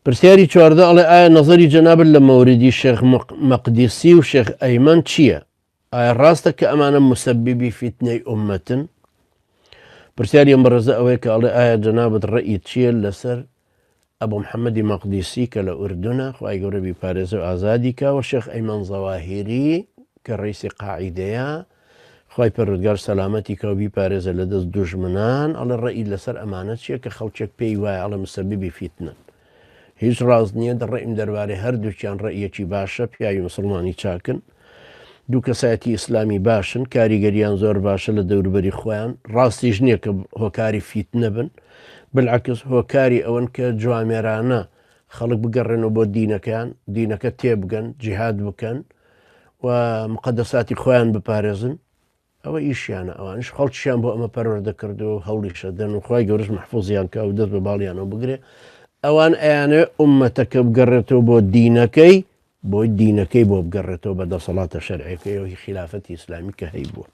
پرسیاری چواردە ئەڵێ ئایا نەزەری جەنابەت لە مەوردی شێخ مەقدیسی و شێخ ئەیمەن چییە؟ ئایا ڕاستە کە ئەمانە مسەبیبی فیتنەی ئومەتن؟ پرسیاری ئەم بەڕێزە ئەوەیە کە ئەڵێ ئایا جەنابەت ڕەئیت چییە لەسەر ئەبوو محەممەدی مەقدیسی کە لە ئوردونە خوای گەورە بیپارێزە و ئازادی کاوە شێخ ئەیمەن زەواهیری کە ڕیسی قاعیدەیە خوای پەروەردگار سەلامەتی کە و بیپارێزە لە دەست دوژمنان ئەڵێ ڕەئی لەسەر ئەمانە چییە کە خەڵکێک پێی وایە ئەڵە مسەبیبی فیتنن. هیچ ڕاست نییە دەڕێیم دەربارەی هەردووکیان ڕەئیەکی باشە پیاوی مسلمانی چاکن دوو کەسایەتی ئیسلامی باشن کاریگەریان زۆر باشە لە دەوروبەری خۆیان ڕاستیش نییە کە هۆکاری فیتنە بن بالعکس هۆکاری ئەوەن کە جوامێرانە خەڵک بگەڕێنەوە بۆ دینەکەیان دینەکە تێبگەن جیهاد بکەن و مقدساتی خۆیان بپارێزن ئەوە ئیشیانە ئەوانش خەڵکیشیان بۆ ئەمە پەروەردە کردو و هەوڵی شەدەن و خوای گەورەش مەحفوظیان کە و دەست بە باڵیانەوە بگرێ ئەوان ئەیانێ ئومەتەکە بگەڕێتەوە بۆ دینەکەی بۆی دینەکەی بۆ بگەڕێتەوە بە دەسەڵاتە شەرعیەکەی و خلافەتی ئیسلامی کە هەیبووە.